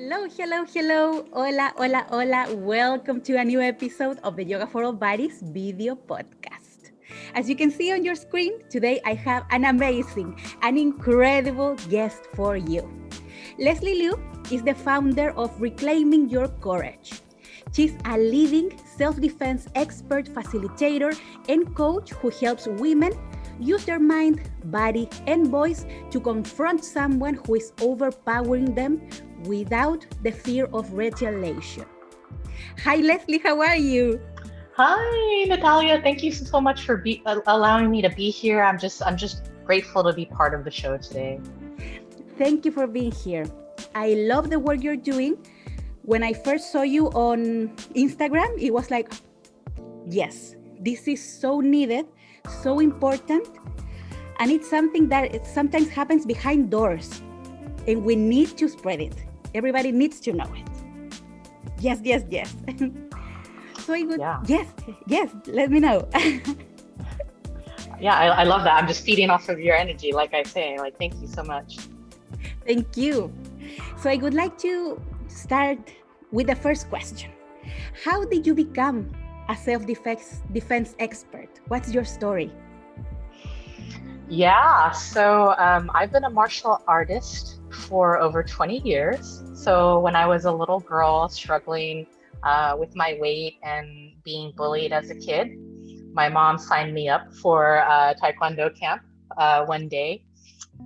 Hello, hello, hello. Hola, hola, hola. Welcome to a new episode of the Yoga for All Bodies video podcast. As you can see on your screen, today I have an incredible guest for you. Leslie Liu is the founder of Reclaiming Your Courage. She's a leading self-defense expert, facilitator, and coach who helps women use their mind, body, and voice to confront someone who is overpowering them without the fear of retaliation. Hi, Leslie, how are you? Hi, Natalia. Thank you so much for allowing me to be here. I'm just grateful to be part of the show today. Thank you for being here. I love the work you're doing. When I first saw you on Instagram, it was like, yes, this is so needed, so important, and it's something that sometimes happens behind doors, and we need to spread it. Everybody needs to know it. Yes, yes, yes. So I would, yes, let me know. Yeah, I love that. I'm just feeding off of your energy, like I say. Thank you so much. Thank you. So I would like to start with the first question. How did you become a self-defense expert? What's your story? Yeah, so I've been a martial artist for over 20 years. So when I was a little girl struggling with my weight and being bullied as a kid, my mom signed me up for a Taekwondo camp one day.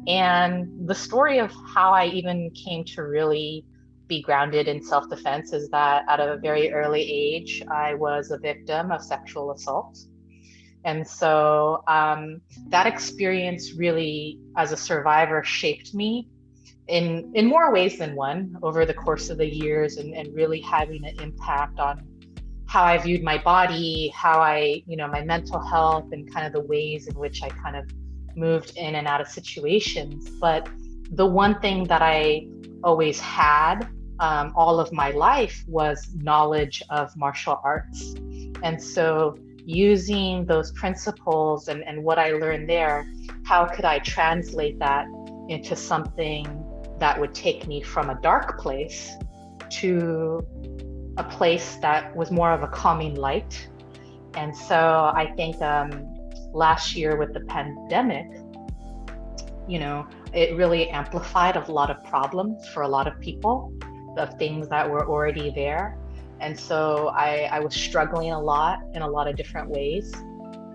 And the story of how I even came to really be grounded in self-defense is that at a very early age, I was a victim of sexual assault. And so that experience really, as a survivor, shaped me in more ways than one over the course of the years, and really having an impact on how I viewed my body, how my mental health, and kind of the ways in which I kind of moved in and out of situations. But the one thing that I always had all of my life was knowledge of martial arts. And so using those principles and what I learned there, how could I translate that into something that would take me from a dark place to a place that was more of a calming light? And so I think last year with the pandemic, it really amplified a lot of problems for a lot of people, of things that were already there. And so I was struggling a lot in a lot of different ways.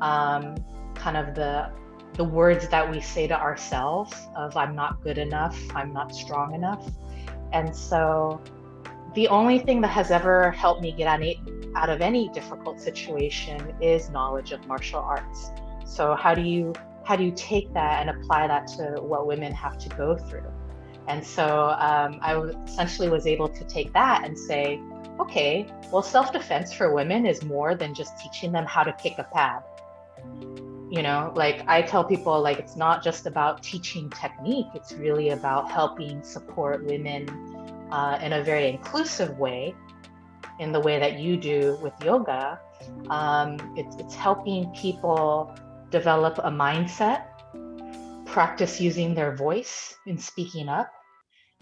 Kind of the words that we say to ourselves of I'm not good enough, I'm not strong enough. And so the only thing that has ever helped me get out of any difficult situation is knowledge of martial arts. So how do you take that and apply that to what women have to go through? And so I essentially was able to take that and say, okay, well, self-defense for women is more than just teaching them how to kick a pad. I tell people, it's not just about teaching technique, it's really about helping support women in a very inclusive way, in the way that you do with yoga. It's helping people develop a mindset, practice using their voice in speaking up,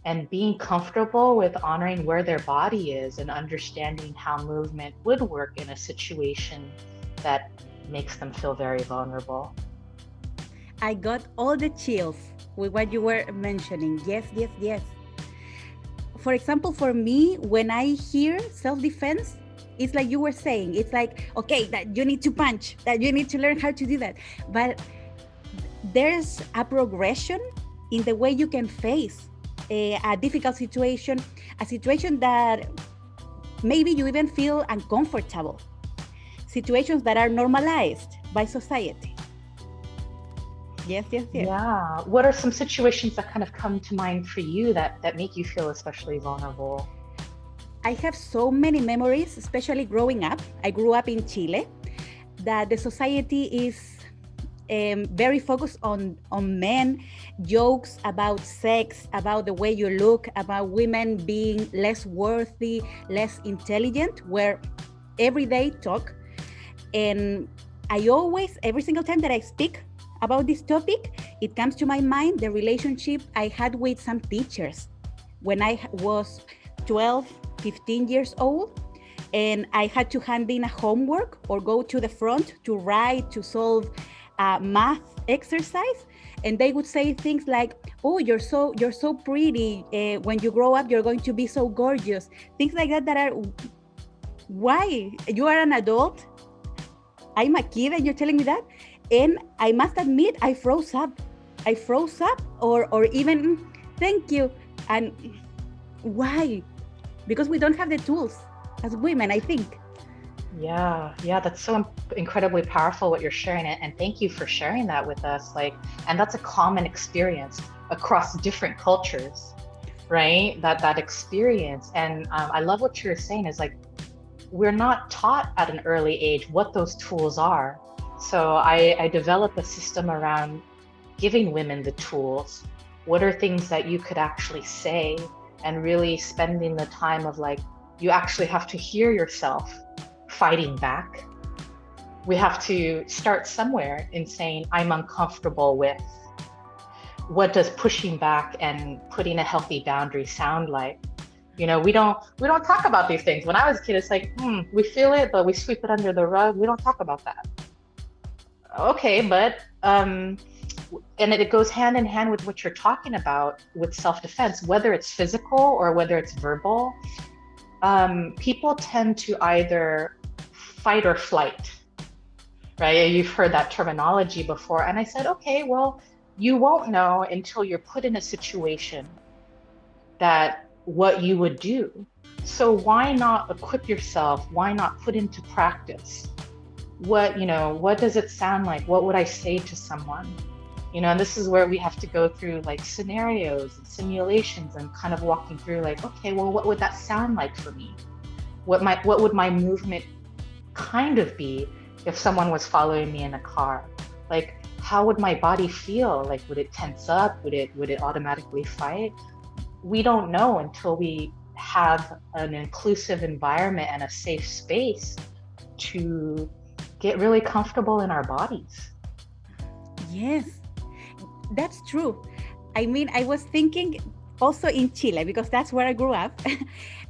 and being comfortable with honoring where their body is and understanding how movement would work in a situation that makes them feel very vulnerable. I got all the chills with what you were mentioning. Yes, yes, yes. For example, for me, when I hear self-defense, it's like you were saying, it's like, okay, that you need to punch, that you need to learn how to do that. But there's a progression in the way you can face a difficult situation, a situation that maybe you even feel uncomfortable, situations that are normalized by society. Yes, yes, yes. Yeah. What are some situations that kind of come to mind for you that make you feel especially vulnerable? I have so many memories, especially growing up. I grew up in Chile, that the society is very focused on men, jokes about sex, about the way you look, about women being less worthy, less intelligent, where everyday talk. And I always, every single time that I speak about this topic, it comes to my mind the relationship I had with some teachers when I was 12, 15 years old, and I had to hand in a homework or go to the front to write, to solve a math exercise. And they would say things like, "Oh, you're so pretty. When you grow up, you're going to be so gorgeous." Things like that are, why? You are an adult. I'm a kid and you're telling me that? And I must admit, I froze up. Or even, thank you. And why? Because we don't have the tools as women, I think. Yeah, that's so incredibly powerful what you're sharing, and thank you for sharing that with us. And that's a common experience across different cultures, right? That experience, and I love what you're saying is like we're not taught at an early age what those tools are. So I developed a system around giving women the tools. What are things that you could actually say, and really spending the time of like, you actually have to hear yourself fighting back. We have to start somewhere in saying, I'm uncomfortable with. What does pushing back and putting a healthy boundary sound like? We don't talk about these things. When I was a kid, it's like, we feel it, but we sweep it under the rug. We don't talk about that. Okay, but and it goes hand in hand with what you're talking about with self-defense, whether it's physical or whether it's verbal. People tend to either fight or flight, right? You've heard that terminology before. And I said, okay, well, you won't know until you're put in a situation that what you would do. So why not equip yourself? Why not put into practice? What does it sound like? What would I say to someone? And this is where we have to go through like scenarios and simulations and kind of walking through like, okay, well, what would that sound like for me? What would my movement kind of be if someone was following me in a car? Like, how would my body feel? Like, would it tense up? Would it automatically fight? We don't know until we have an inclusive environment and a safe space to get really comfortable in our bodies. Yes, that's true. I mean, I was thinking also in Chile, because that's where I grew up.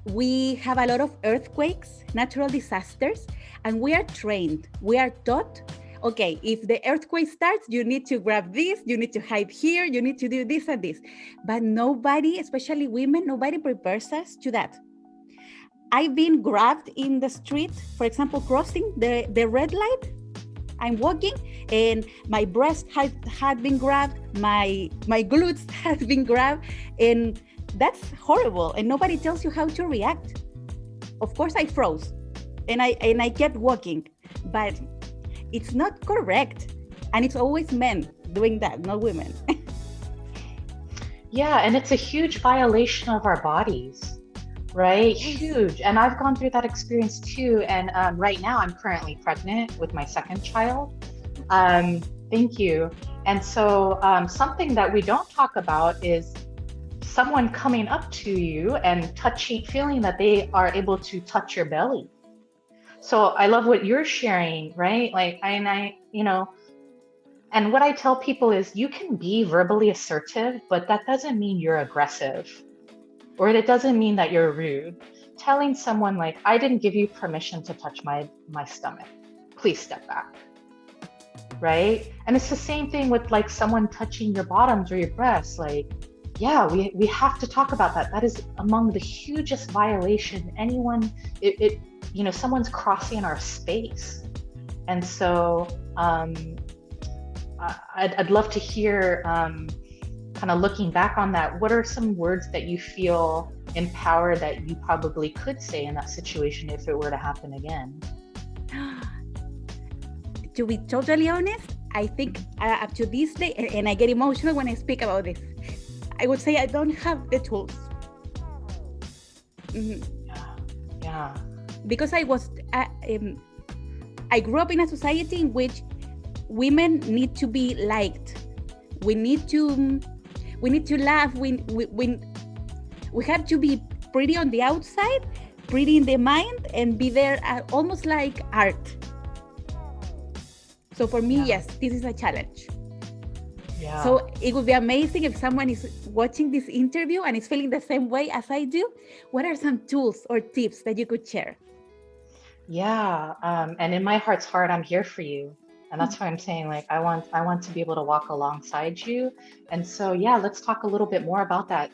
We have a lot of earthquakes, natural disasters, and we are trained. We are taught, okay, if the earthquake starts, you need to grab this, you need to hide here, you need to do this and this. But nobody, especially women, nobody prepares us to that. I've been grabbed in the street, for example, crossing the red light. I'm walking and my breast had been grabbed, my glutes had been grabbed, and that's horrible. And nobody tells you how to react. Of course, I froze and I kept walking, but it's not correct. And it's always men doing that, not women. Yeah, and it's a huge violation of our bodies, right? Huge. And I've gone through that experience too. And right now I'm currently pregnant with my second child. Thank you. And so something that we don't talk about is someone coming up to you and feeling that they are able to touch your belly. So I love what you're sharing, right? Like, and what I tell people is you can be verbally assertive, but that doesn't mean you're aggressive, or it doesn't mean that you're rude. Telling someone like, I didn't give you permission to touch my stomach. Please step back, right? And it's the same thing with like someone touching your bottoms or your breasts. Like, yeah, we have to talk about that. That is among the hugest violation. Someone's crossing our space. And so I'd love to hear, kind of looking back on that, what are some words that you feel empowered that you probably could say in that situation if it were to happen again? To be totally honest, I think up to this day, and I get emotional when I speak about this, I would say I don't have the tools. Mm-hmm. Yeah. Because I grew up in a society in which women need to be liked. We need to laugh. We have to be pretty on the outside, pretty in the mind, and be there almost like art. So for me, yes, this is a challenge. Yeah. So it would be amazing if someone is watching this interview and is feeling the same way as I do. What are some tools or tips that you could share? Yeah, and in my heart's heart, I'm here for you. And that's why I'm saying like I want to be able to walk alongside you. And so yeah, let's talk a little bit more about that.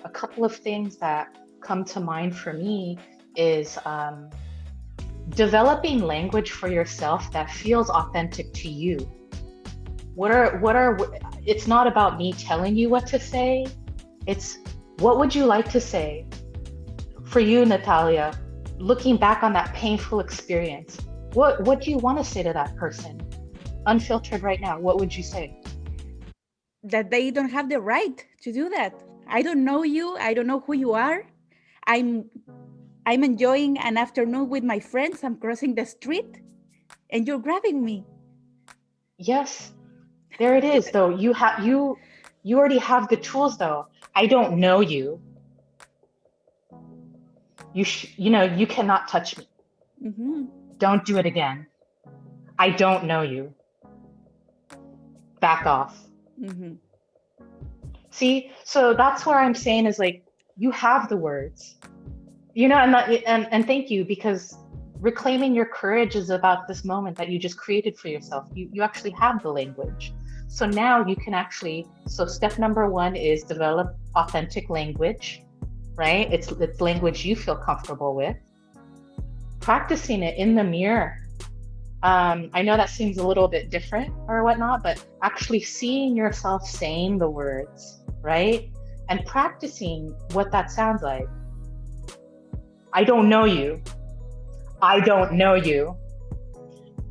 A couple of things that come to mind for me is developing language for yourself that feels authentic to you. What are it's not about me telling you what to say. It's what would you like to say? For you, Natalia, looking back on that painful experience, what do you want to say to that person? Unfiltered right now, what would you say? That they don't have the right to do that. I don't know you. I don't know who you are. I'm I'm enjoying an afternoon with my friends. I'm crossing the street and you're grabbing me. Yes, there it is though. You already have the tools though. I don't know you. You cannot touch me. Mm-hmm. Don't do it again. I don't know you. Back off. Mm-hmm. See? So that's where I'm saying is like you have the words. And thank you because reclaiming your courage is about this moment that you just created for yourself. You actually have the language. So now you can actually, so step number one is develop authentic language, right? It's language you feel comfortable with. Practicing it in the mirror. I know that seems a little bit different or whatnot, but actually seeing yourself saying the words, right? And practicing what that sounds like. I don't know you. I don't know you.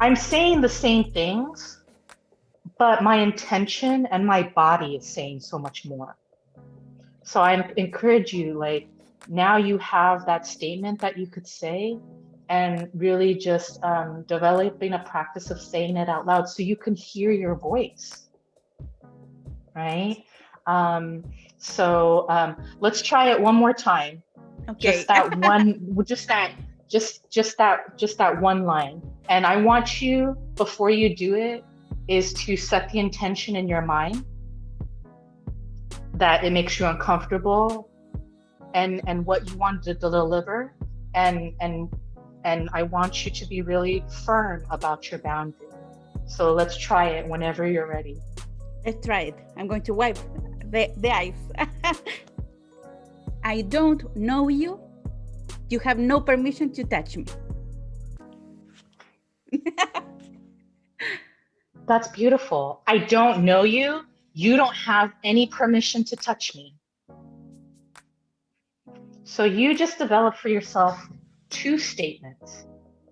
I'm saying the same things, but my intention and my body is saying so much more. So I encourage you, like, now you have that statement that you could say, and really just developing a practice of saying it out loud so you can hear your voice, right? Um, so let's try it one more time. Okay. Just that one, just that one line. And I want you, before you do it, is to set the intention in your mind that it makes you uncomfortable and what you want to deliver, and and and I want you to be really firm about your boundary. So let's try it whenever you're ready. Let's try it. I'm going to wipe the eyes. I don't know you. You have no permission to touch me. That's beautiful. I don't know you. You don't have any permission to touch me. So you just develop for yourself two statements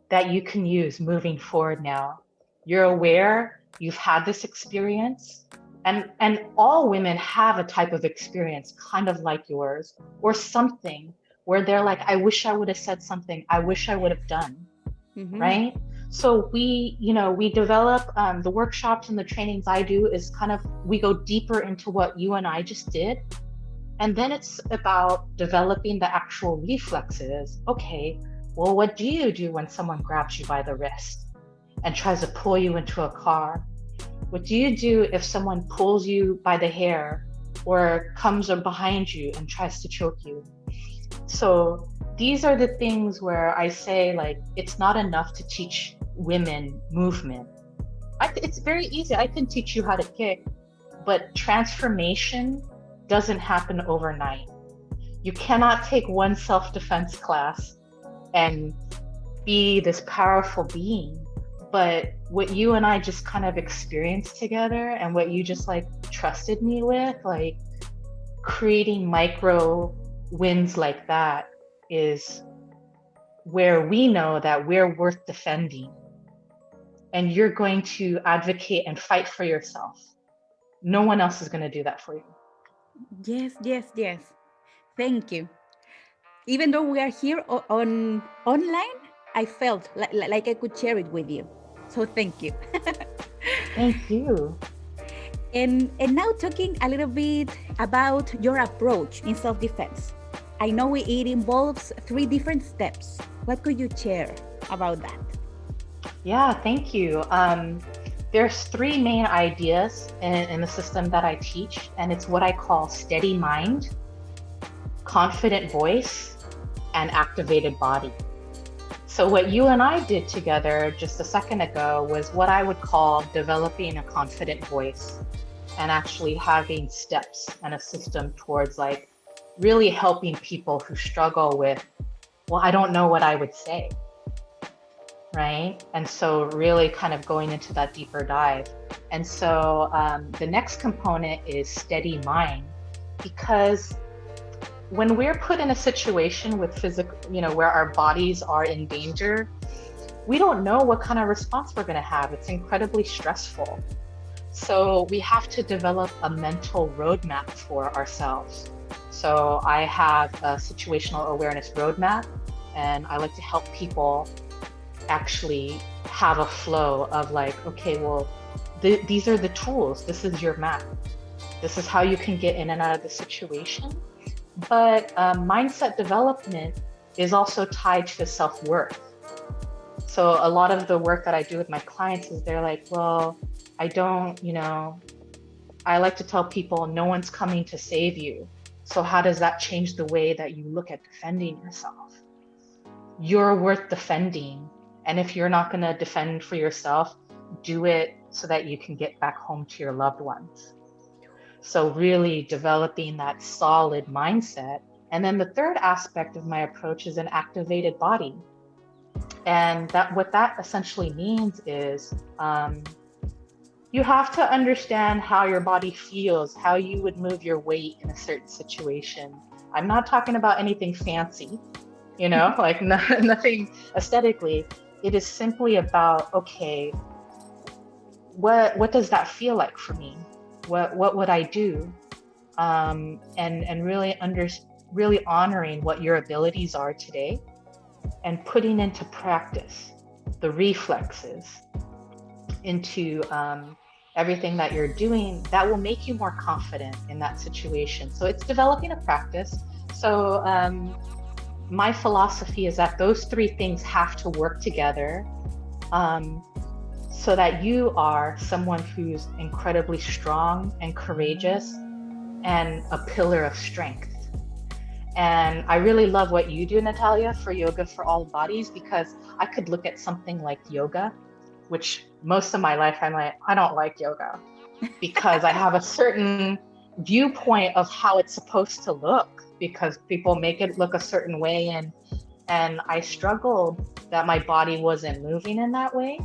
that you can use moving forward now. You're aware you've had this experience, and all women have a type of experience kind of like yours, or something where they're like, I wish I would have said something, I wish I would have done, Mm-hmm. right? So we develop the workshops and the trainings I do is kind of, we go deeper into what you and I just did. And then it's about developing the actual reflexes. Okay, well, what do you do when someone grabs you by the wrist and tries to pull you into a car? What do you do if someone pulls you by the hair or comes up behind you and tries to choke you? So these are the things where I say, like, it's not enough to teach women movement. It's very easy. I can teach you how to kick, but transformation doesn't happen overnight. You cannot take one self-defense class and be this powerful being. But what you and I just kind of experienced together, and what you just like trusted me with, like creating micro wins like that, is where we know that we're worth defending. And you're going to advocate and fight for yourself. No one else is going to do that for you. Yes, yes, yes. Thank you. Even though we are here on online, I felt like I could share it with you. So thank you. Thank you. And now talking a little bit about your approach in self-defense. I know it involves three different steps. What could you share about that? Yeah, thank you. There's three main ideas in the system that I teach, and it's what I call steady mind, confident voice, and activated body. So what you and I did together just a second ago was what I would call developing a confident voice and actually having steps and a system towards like really helping people who struggle with, well, I don't know what I would say, right? And so really kind of going into that deeper dive. And so the next component is steady mind, because when we're put in a situation with physical, where our bodies are in danger, we don't know what kind of response we're going to have. It's incredibly stressful. So we have to develop a mental roadmap for ourselves. So I have a situational awareness roadmap, and I like to help people actually have a flow of like, okay, well, these are the tools. This is your map. This is how you can get in and out of the situation. But mindset development is also tied to self-worth. So a lot of the work that I do with my clients is they're like, well, I don't, I like to tell people no one's coming to save you. So how does that change the way that you look at defending yourself? You're worth defending. And if you're not going to defend for yourself, do it so that you can get back home to your loved ones. So really developing that solid mindset. And then the third aspect of my approach is an activated body. And what that essentially means is you have to understand how your body feels, how you would move your weight in a certain situation. I'm not talking about anything fancy, like nothing aesthetically. It is simply about, okay, what does that feel like for me? What would I do? And really honoring what your abilities are today and putting into practice the reflexes into everything that you're doing that will make you more confident in that situation. So it's developing a practice. So my philosophy is that those three things have to work together so that you are someone who's incredibly strong and courageous and a pillar of strength. And I really love what you do, Natalia, for Yoga for All Bodies, because I could look at something like yoga, which most of my life I'm like, I don't like yoga because I have a certain viewpoint of how it's supposed to look because people make it look a certain way. And I struggled that my body wasn't moving in that way.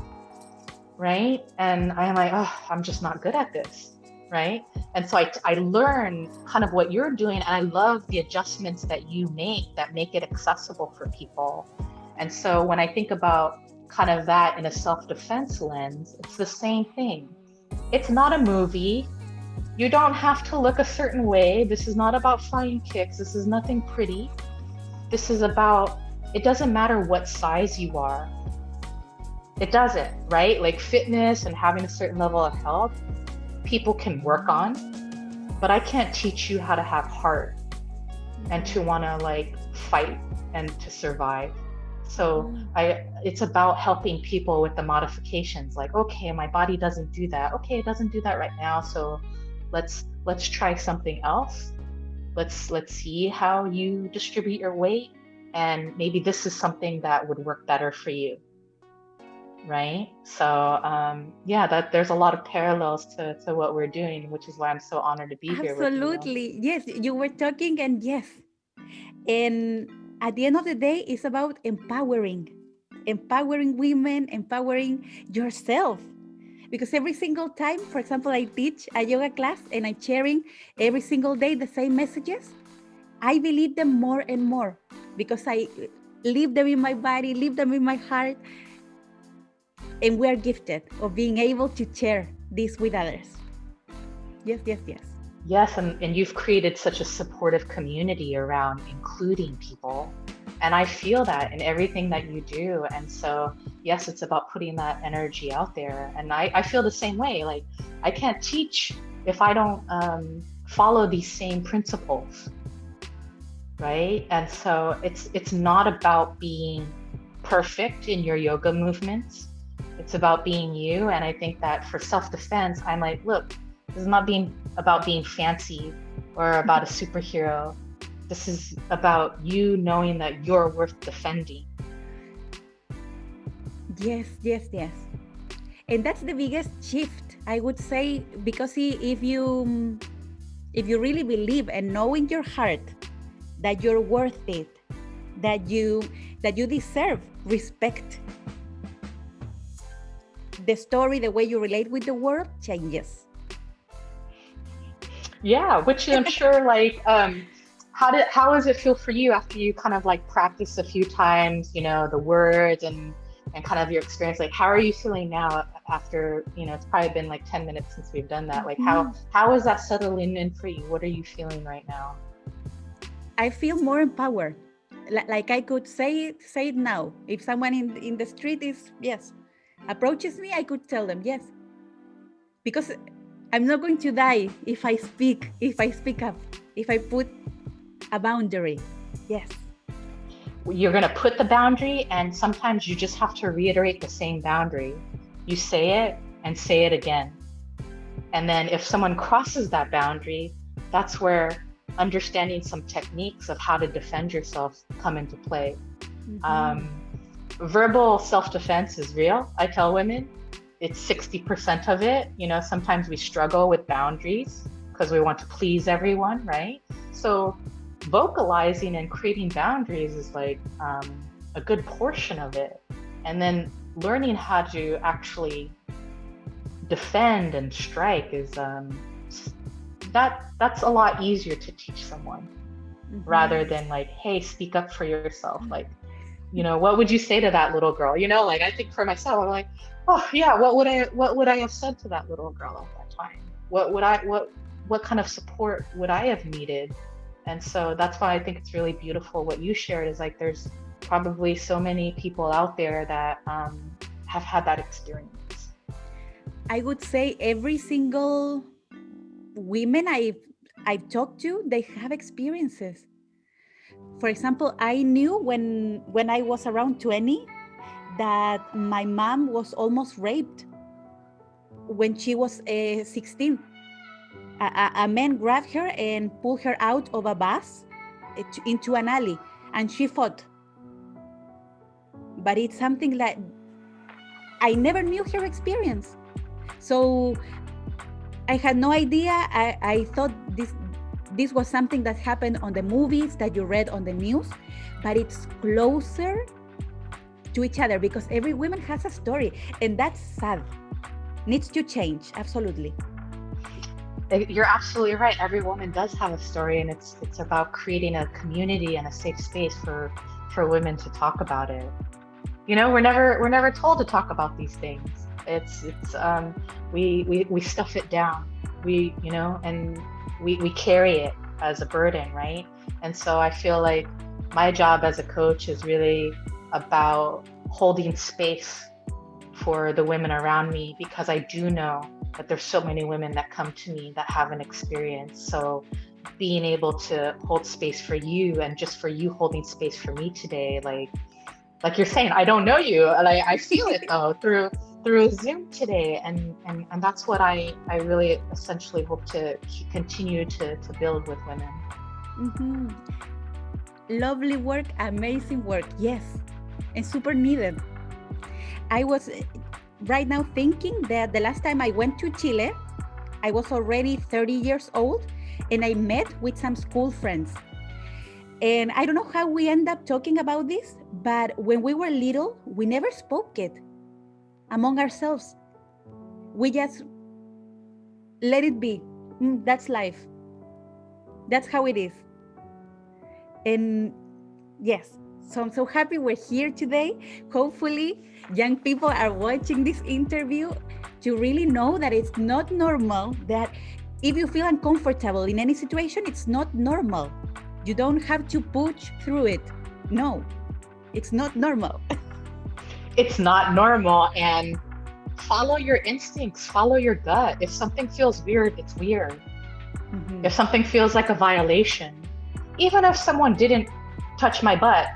Right. And I'm like, oh, I'm just not good at this. Right. And so I learn kind of what you're doing. And I love the adjustments that you make that make it accessible for people. And so when I think about kind of that in a self-defense lens, it's the same thing. It's not a movie. You don't have to look a certain way. This is not about flying kicks. This is nothing pretty. This is about, it doesn't matter what size you are. It doesn't, right? Like fitness and having a certain level of health, people can work on, but I can't teach you how to have heart and to want to like fight and to survive. So it's about helping people with the modifications. Like, okay, my body doesn't do that. Okay, it doesn't do that right now. So let's try something else. Let's see how you distribute your weight, and maybe this is something that would work better for you. Right. So that there's a lot of parallels to what we're doing, which is why I'm so honored to be here with you. Absolutely. Yes, you were talking, and yes. And at the end of the day, it's about empowering women, empowering yourself. Because every single time, for example, I teach a yoga class and I'm sharing every single day the same messages, I believe them more and more because I live them in my body, live them in my heart. And we are gifted of being able to share this with others. Yes, yes, yes. Yes, and you've created such a supportive community around including people. And I feel that in everything that you do. And so, yes, it's about putting that energy out there. And I feel the same way. Like, I can't teach if I don't follow these same principles, right? And so it's not about being perfect in your yoga movements. It's about being you. And I think that for self-defense, I'm like, look, this is not being about being fancy or about a superhero. This is about you knowing that you're worth defending. Yes, yes, yes. And that's the biggest shift, I would say, because if you really believe and know in your heart that you're worth it, that you deserve respect, the story, the way you relate with the world changes. Yeah, which I'm sure like how does it feel for you after you kind of like practice a few times, the words and kind of your experience? Like how are you feeling now after, it's probably been like 10 minutes since we've done that. Like Mhm. how is that settling in for you? What are you feeling right now? I feel more empowered. Like I could say it now. If someone in the street is, yes, approaches me, I could tell them yes, because I'm not going to die if I speak up, if I put a boundary. Yes. You're going to put the boundary, and sometimes you just have to reiterate the same boundary. You say it and say it again. And then if someone crosses that boundary, that's where understanding some techniques of how to defend yourself come into play. Mm-hmm. Um, Verbal self-defense is real. I tell women it's 60% of it. Sometimes we struggle with boundaries because we want to please everyone, right? So vocalizing and creating boundaries is like a good portion of it. And then learning how to actually defend and strike is that's a lot easier to teach someone rather Mm-hmm. than like, hey, speak up for yourself. Like, what would you say to that little girl? Like I think for myself, I'm like, oh yeah, what would I have said to that little girl at that time? What kind of support would I have needed? And so that's why I think it's really beautiful what you shared, is like there's probably so many people out there that have had that experience. I would say every single women I've talked to, they have experiences. For example, I knew when I was around 20 that my mom was almost raped when she was 16. A man grabbed her and pulled her out of a bus into an alley, and she fought. But it's something that I never knew her experience. So I had no idea. I thought this was something that happened on the movies that you read on the news, but it's closer to each other because every woman has a story, and that's sad. Needs to change, absolutely. You're absolutely right. Every woman does have a story, and it's about creating a community and a safe space for women to talk about it. We're never told to talk about these things. We stuff it down. And we carry it as a burden, right? And so I feel like my job as a coach is really about holding space for the women around me, because I do know that there's so many women that come to me that have an experience. So being able to hold space for you, and just for you holding space for me today, like you're saying, I don't know you, and I feel it though through Zoom today, and that's what I really essentially hope to continue to build with women. Mm-hmm. Lovely work, amazing work, yes, and super needed. I was right now thinking that the last time I went to Chile, I was already 30 years old, and I met with some school friends. And I don't know how we end up talking about this, but when we were little, we never spoke it among ourselves. We just let it be. That's life. That's how it is. And yes, so I'm so happy we're here today. Hopefully, young people are watching this interview to really know that it's not normal, that if you feel uncomfortable in any situation, it's not normal. You don't have to push through it. No, it's not normal. It's not normal, and follow your instincts, follow your gut. If something feels weird, it's weird. Mhm. If something feels like a violation, even if someone didn't touch my butt,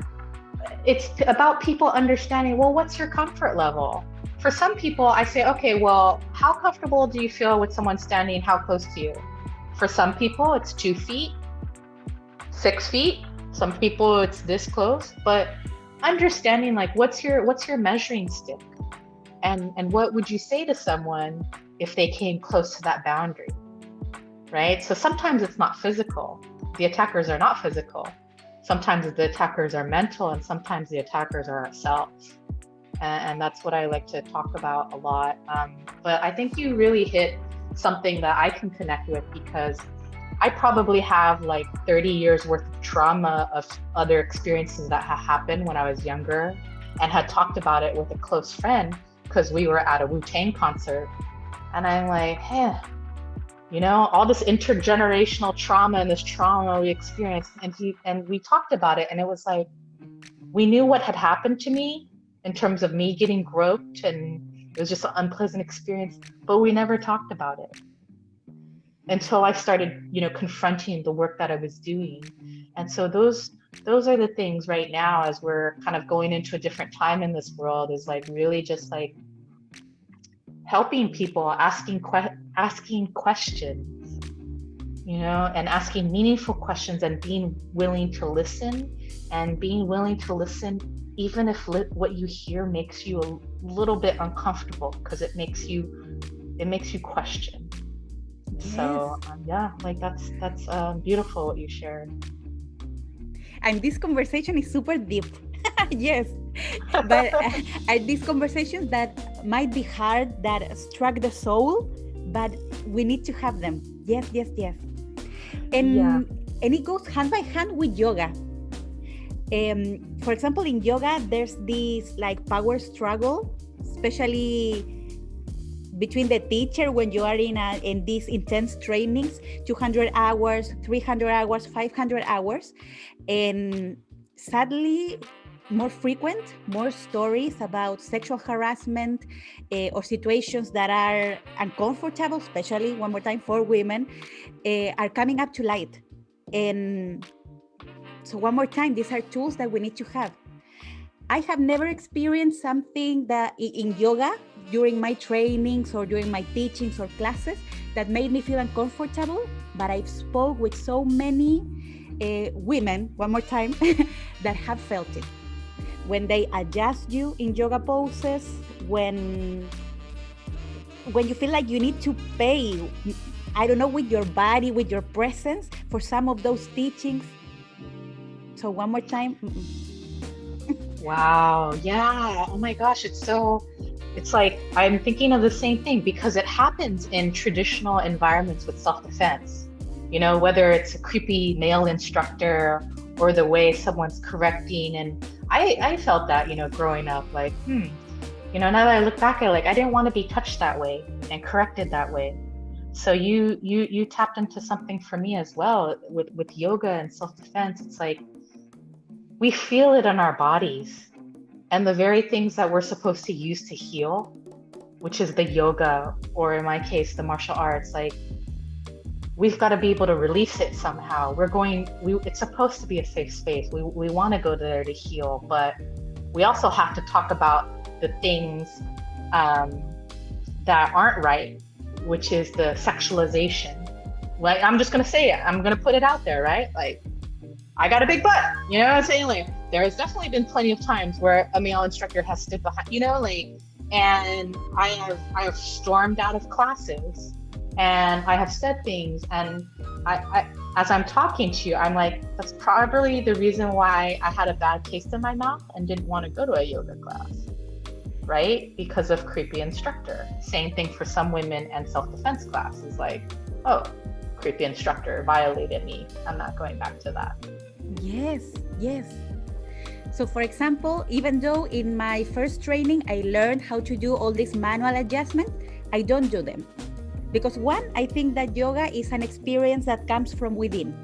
it's about people understanding, well, what's your comfort level? for some people, I say, okay, well, how comfortable do you feel with someone standing how close to you? For some people, it's 2 feet, 6 feet. Some people, it's this close. But understanding like what's your measuring stick, and what would you say to someone if they came close to that boundary, right? So sometimes it's not physical. The attackers are not physical. Sometimes the attackers are mental, and sometimes the attackers are ourselves. And that's what I like to talk about a lot. But I think you really hit something that I can connect with, because I probably have like 30 years worth of trauma of other experiences that had happened when I was younger, and had talked about it with a close friend because we were at a Wu-Tang concert. And I'm like, hey, all this intergenerational trauma and this trauma we experienced. And we talked about it, and it was like, we knew what had happened to me in terms of me getting groped, and it was just an unpleasant experience, but we never talked about it until I started, confronting the work that I was doing. And so those are the things right now, as we're kind of going into a different time in this world, is like really just like helping people, asking questions, and asking meaningful questions, and being willing to listen, even if what you hear makes you a little bit uncomfortable, because it makes you question. Yes. So yeah, like that's beautiful what you shared. And this conversation is super deep. Yes. But these conversations that might be hard, that struck the soul, but we need to have them. Yes, yes, yes. Yeah. And it goes hand by hand with yoga. For example, in yoga, there's this like power struggle, especially between the teacher when you are in these intense trainings, 200 hours, 300 hours, 500 hours. And sadly, more stories about sexual harassment or situations that are uncomfortable, especially one more time for women, are coming up to light. And so one more time, these are tools that we need to have. I have never experienced something that in yoga during my trainings or during my teachings or classes that made me feel uncomfortable, but I've spoke with so many women, one more time, that have felt it. When they adjust you in yoga poses, when you feel like you need to pay, I don't know, with your body, with your presence for some of those teachings. So one more time. Wow. Yeah. Oh my gosh. It's like I'm thinking of the same thing, because it happens in traditional environments with self-defense. Whether it's a creepy male instructor or the way someone's correcting. And I felt that, growing up, like, now that I look back, I didn't want to be touched that way and corrected that way. So you tapped into something for me as well with yoga and self-defense. It's like, we feel it in our bodies, and the very things that we're supposed to use to heal, which is the yoga, or in my case, the martial arts, like, we've got to be able to release it somehow. It's supposed to be a safe space. We want to go there to heal, but we also have to talk about the things that aren't right, which is the sexualization. Like, I'm just going to say it. I'm going to put it out there, right? Like, I got a big butt, you know what I'm saying? Like, there has definitely been plenty of times where a male instructor has stood behind, and I have stormed out of classes, and I have said things, and I as I'm talking to you, I'm like, that's probably the reason why I had a bad taste in my mouth and didn't want to go to a yoga class, right? Because of creepy instructor. Same thing for some women and self-defense classes, like, oh, creepy instructor violated me, I'm not going back to that. Yes, yes. So for example, even though in my first training I learned how to do all these manual adjustments, I don't do them. Because one, I think that yoga is an experience that comes from within.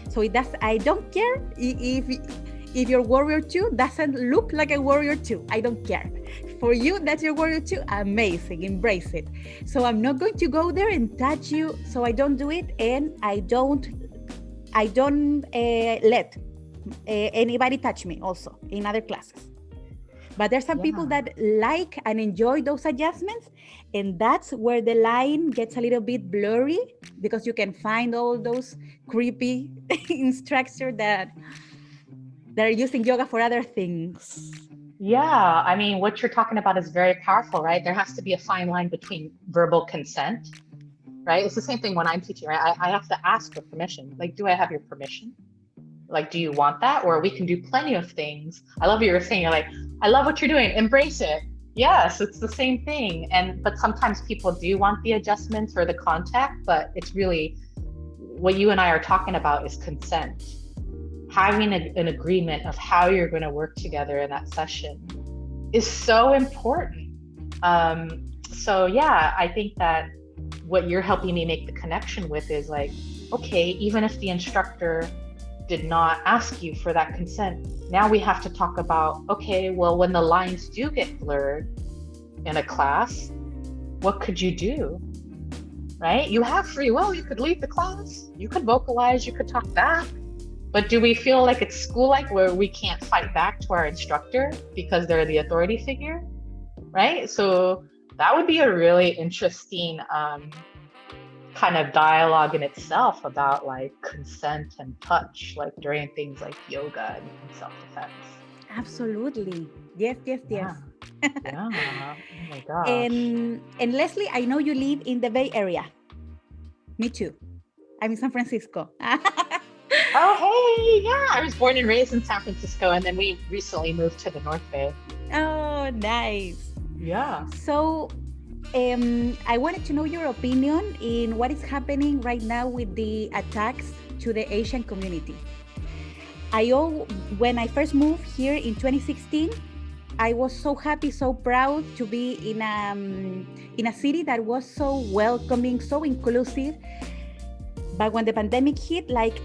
So I don't care if your warrior 2 doesn't look like a warrior 2. I don't care. For you, that's your warrior 2. Amazing, embrace it. So I'm not going to go there and touch you. So I don't do it, and I don't let anybody touch me also in other classes. But there's some people Yeah. that like and enjoy those adjustments, and that's where the line gets a little bit blurry because you can find all those creepy instructors that are using yoga for other things. Yeah. I mean, what you're talking about is very powerful, right? There has to be a fine line between verbal consent, right? It's the same thing when I'm teaching, right? I have to ask for permission. Like, do I have your permission? Like, do you want that? Or we can do plenty of things. I love what you were saying. You're like, I love what you're doing. Embrace it. Yes, it's the same thing. But sometimes people do want the adjustments or the contact, but it's really what you and I are talking about is consent. Having an agreement of how you're going to work together in that session is so important. So yeah, I think that what you're helping me make the connection with is like, okay, even if the instructor did not ask you for that consent, now we have to talk about, okay, well, when the lines do get blurred in a class, what could you do? Right? You have free will. You could leave the class, you could vocalize, you could talk back. But do we feel like it's school-like where we can't fight back to our instructor because they're the authority figure? Right? So that would be a really interesting kind of dialogue in itself about like consent and touch, like during things like yoga and self-defense. Absolutely. Yes, yes, yes. Yeah. Yeah. Oh my gosh. And Leslie, I know you live in the Bay Area. Me too. I'm in San Francisco. Oh, hey. Yeah. I was born and raised in San Francisco, and then we recently moved to the North Bay. Oh, nice. Yeah. So, I wanted to know your opinion in what is happening right now with the attacks to the Asian community. When I first moved here in 2016, I was so happy, so proud to be in a city that was so welcoming, so inclusive. But when the pandemic hit, like,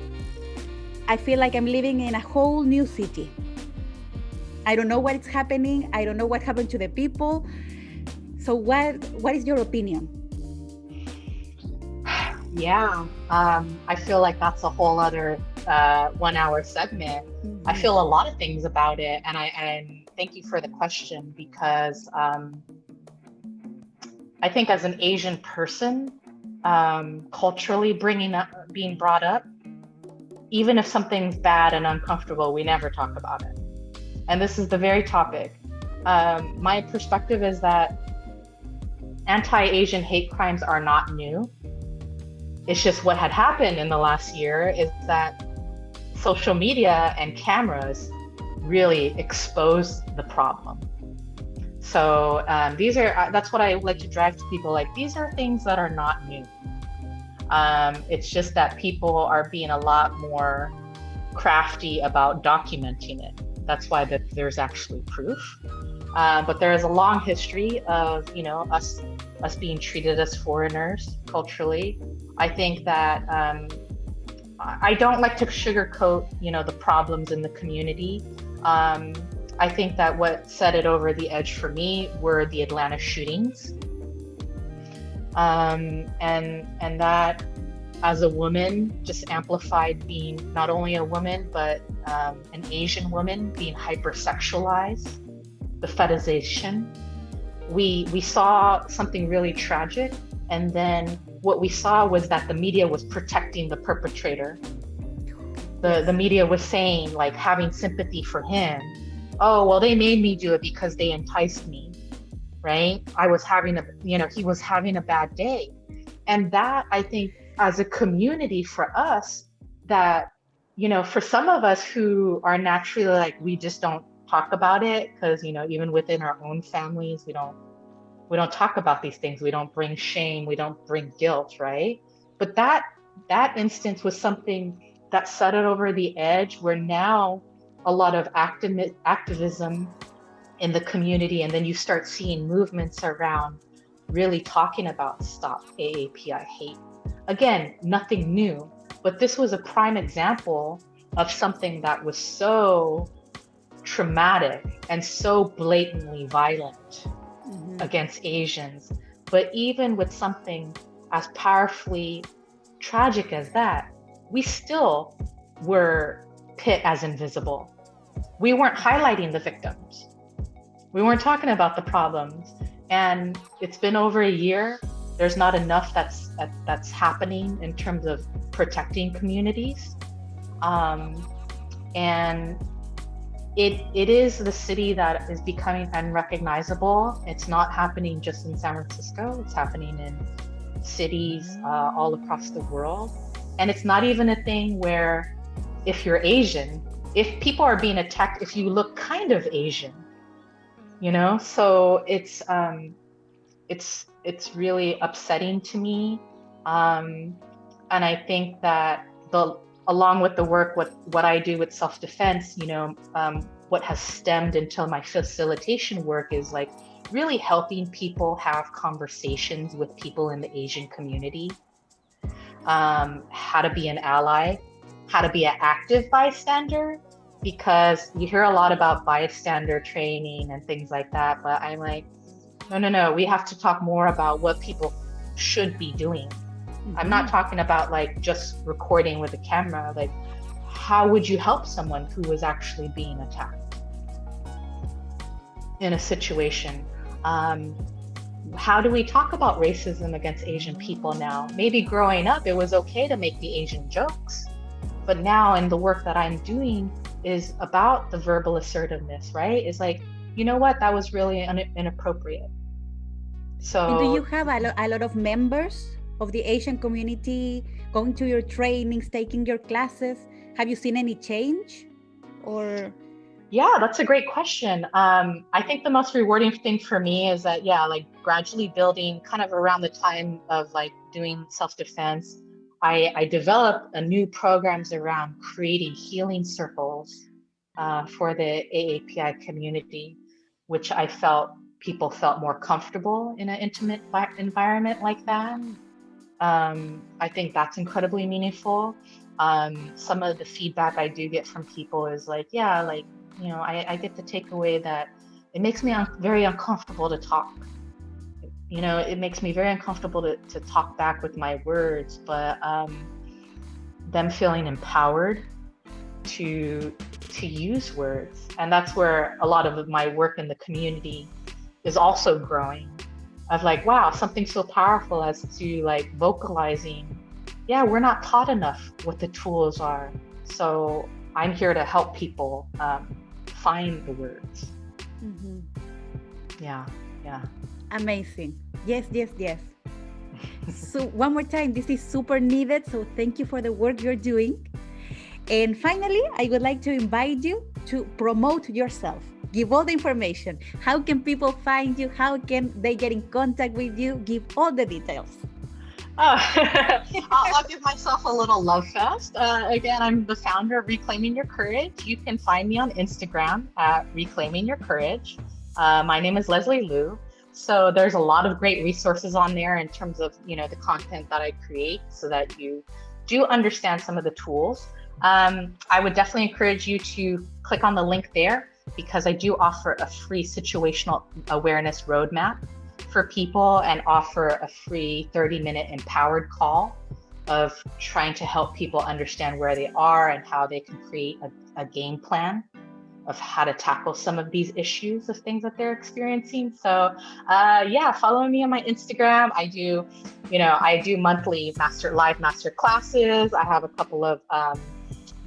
I feel like I'm living in a whole new city. I don't know what is happening. I don't know what happened to the people. So what is your opinion? Yeah. I feel like that's a whole other 1 hour segment. Mm-hmm. I feel a lot of things about it, and thank you for the question because I think as an Asian person, culturally being brought up, even if something's bad and uncomfortable, we never talk about it. And this is the very topic. My perspective is that anti-Asian hate crimes are not new. It's just what had happened in the last year is that social media and cameras really exposed the problem. So that's what I like to drive to people. Like, these are things that are not new. It's just that people are being a lot more crafty about documenting it. That's why there's actually proof. But there is a long history of, us being treated as foreigners culturally. I think that I don't like to sugarcoat, the problems in the community. I think that what set it over the edge for me were the Atlanta shootings. And that, as a woman, just amplified being not only a woman, but an Asian woman being hypersexualized, the fetishization. We saw something really tragic, and then what we saw was that the media was protecting the perpetrator. The media was saying, like, having sympathy for him. Oh, well, they made me do it because they enticed me, right? He was having a bad day. And that, I think, as a community for us, that, for some of us who are naturally like, we just don't talk about it because, even within our own families, we don't talk about these things. We don't bring shame. We don't bring guilt, right? But that instance was something that set it over the edge, where now a lot of activism in the community, and then you start seeing movements around really talking about stop AAPI hate. Again, nothing new, but this was a prime example of something that was so traumatic and so blatantly violent against Asians. But even with something as powerfully tragic as that, we still were pit as invisible. We weren't highlighting the victims. We weren't talking about the problems. And it's been over a year. There's not enough that's happening in terms of protecting communities. Um, and it is the city that is becoming unrecognizable. It's not happening just in San Francisco. It's happening in cities all across the world. And it's not even a thing where if you're Asian, if people are being attacked, if you look kind of Asian, you know? So it's really upsetting to me. And I think that the along with the work, what I do with self-defense, what has stemmed into my facilitation work is like really helping people have conversations with people in the Asian community, how to be an ally, how to be an active bystander, because you hear a lot about bystander training and things like that, but I'm like, no, we have to talk more about what people should be doing. I'm not talking about like just recording with a camera. Like, how would you help someone who is actually being attacked in a situation? How do we talk about racism against Asian people now? Maybe growing up, it was okay to make the Asian jokes, but now in the work that I'm doing is about the verbal assertiveness, right? It's like, you know what, that was really inappropriate. And do you So have a lot of members of the Asian community going to your trainings, taking your classes? Have you seen any change? Or yeah, that's a great question. I think the most rewarding thing for me is that, yeah, like gradually building kind of around the time of like doing self-defense, I developed a new programs around creating healing circles for the AAPI community, which I felt people felt more comfortable in an intimate environment like that. I think that's incredibly meaningful. Some of the feedback I do get from people is like, yeah, like, I get the takeaway that it makes me very uncomfortable to talk. It makes me very uncomfortable to talk back with my words, but them feeling empowered to use words. And that's where a lot of my work in the community is also growing, of like, wow, something so powerful as to like vocalizing, yeah, we're not taught enough what the tools are. So I'm here to help people find the words. Yeah, yeah. amazing. Yes, yes, yes. So one more time, this is super needed. So thank you for the work you're doing. And finally, I would like to invite you to promote yourself. Give all the information. How can people find you? How can they get in contact with you? Give all the details. Oh, I'll give myself a little love fest. Again, I'm the founder of Reclaiming Your Courage. You can find me on Instagram at Reclaiming Your Courage. My name is Leslie Liu. So there's a lot of great resources on there in terms of, the content that I create so that you do understand some of the tools. I would definitely encourage you to click on the link there because I do offer a free situational awareness roadmap for people and offer a free 30-minute empowered call of trying to help people understand where they are and how they can create a game plan of how to tackle some of these issues of things that they're experiencing. So yeah, follow me on my Instagram. I do monthly live master classes. I have a couple of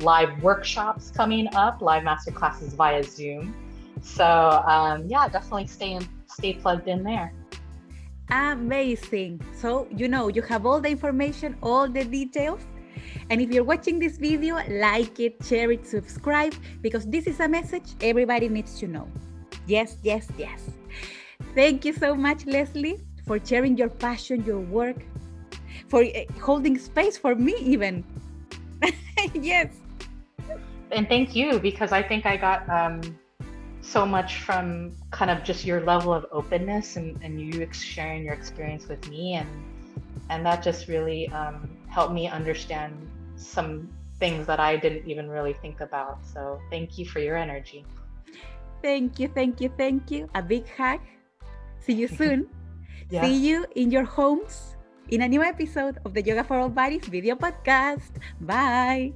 live workshops coming up, live master classes via Zoom. So yeah, definitely stay plugged in there. Amazing. So, you have all the information, all the details. And if you're watching this video, like it, share it, subscribe, because this is a message everybody needs to know. Yes, yes, yes. Thank you so much, Leslie, for sharing your passion, your work, for holding space for me even. Yes. And thank you, because I think I got so much from kind of just your level of openness and you sharing your experience with me. And that just really helped me understand some things that I didn't even really think about. So thank you for your energy. Thank you, thank you, thank you. A big hug. See you soon. Yeah. See you in your homes in a new episode of the Yoga for All Bodies video podcast. Bye.